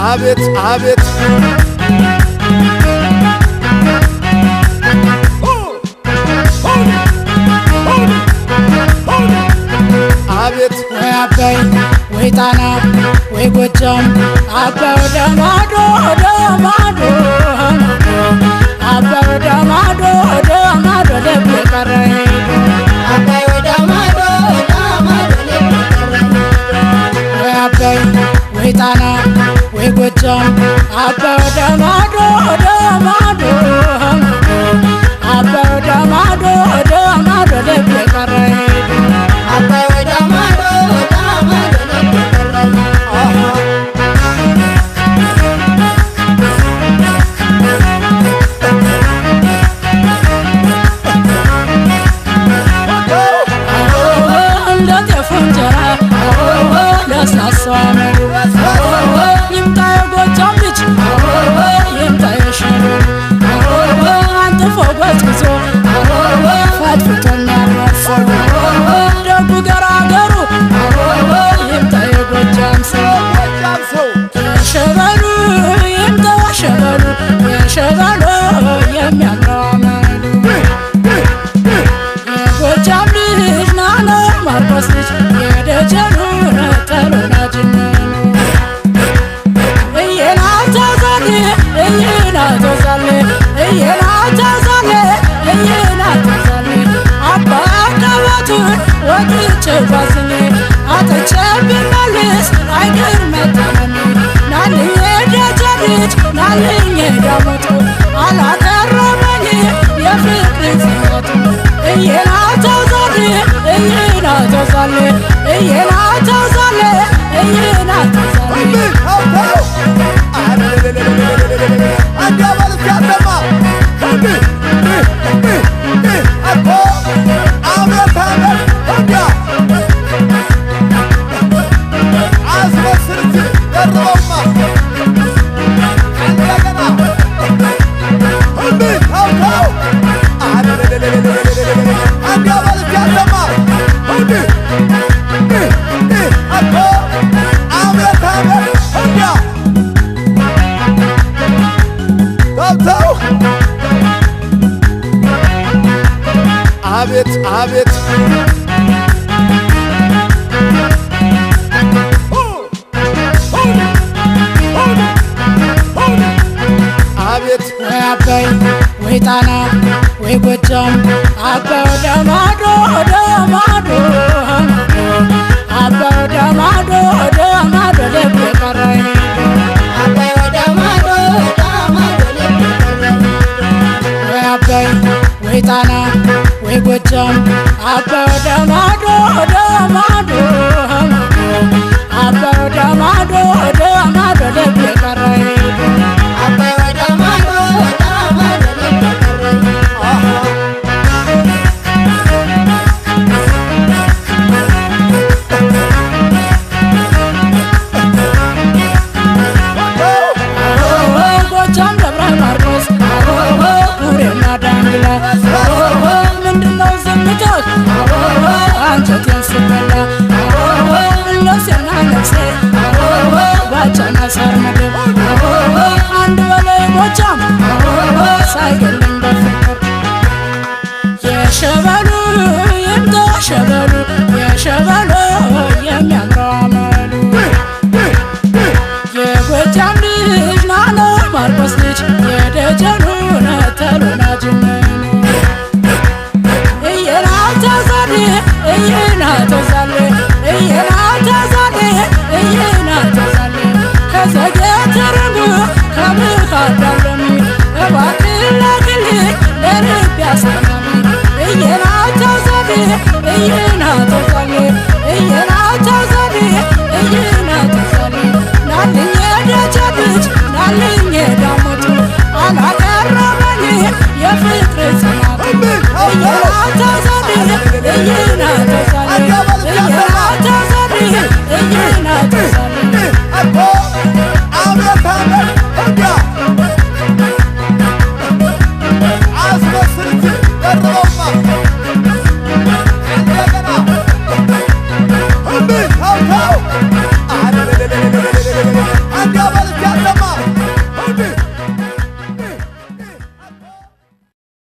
አቤት አቤት አቤት ወይ አባይ ወይ ጣና ወይ ጎጃም አባይ ወደ ማዶ ወደ ማዶ አባይ ወደ ማዶ ወደ ማዶ ልብ ቀረ አባይ ወደ ማዶ ወደ ማዶ ልብ ቀረ ወይ አባይ ወይ ጣና ወይ ጎጃም አባይ ወደ ማዶ ወደ ማዶ አባይ ወደ ማዶ ወደ ማዶ ልብ ቀረ አባይ ወደ ማዶ ወደ ማዶ ልብ ቀረ እንደ ጤፍ እንጀራ ለስላሳ መሩ ይምጣ የጎጃም ልጅ ይምጣ የሸሩ አንጥፎ ጎዝጉዞ ፈትፍቶ የሚያረፈው ደጉ ገራገሩ ይምጣ የጎጃም ሰው የሸበሉ ይምጣ የሸበሉ የሸበሉ የሚያምረው አመሉ የጎጃም ልጅ ናነ ማርቆስ ልጅ የደጀኑ ተሎናጅነኑ እየናተዛሌ እየናተዛሌ እየናተዛሌ እየናተዛሌ አባ ቀበቱን ወጥቼ ባዝኜ አጥቼ ብመልስ አይገር መታመሜ ናልኝ የደጀ ልጅ ናልኝ የዳሞቱ አላቀረበኝ የፍቅር ጽናቱ እየናተዛሌ እየናተዛሌ እየናተዛሌ እየናተዛሌ አቤት አቤት አቤት ወይ አባይ ወይ ጣና ወይ ጎጃም አባይ ወደ ማዶ ወደ ማዶ አባይ ወደ ማዶ ወደ ማዶ ልብ ቀረ አባይ ወደ ማዶ ወደ ማዶ ልብ ቀረ ወይ አባይ ወይ ጣና ወይ ጎጃም አባይ ወደ ማዶ ወደ ማዶ አባይ ወደ ማዶ ወደ ማዶ ልብ ቀረ አባይ ወደ ማዶ ወደ ማዶ ልብ ቀረ ጎጃም ደብረ ማርቆስ ቡሬና ዳንግላ ምንድነው ዝምታው አንጀቴን ስበላ ነፍሴና ነፍሴ ባጫና ሳር ምድር አንድ በላይ ጎጃም ሳይገለኝ በፍቅር የሸበሉ ይምጣ ሸበሉ የሸበሉ የሚያምረው አመሉ የጎጃም ልጅ ናነ ማርቆስ ልጅ የደጀኑ ተሎናጅነኑ እየናተዛሌ እየናተዛሌ እየናተዛሌ እየናተዛሌ ከዘጌትርሙ ከምኻዳለሚ እባክህ ላክልኝ ለልብ ያስቀናሚ እየናተዛሌ እየናተዛሌ እየናተዛሌ እየናተዛሌ ናልኝ የደጀ ልጅ ናልኝ የዳሞቱ አላቀረበኝ የፍቅር ጽናቱ እየናተ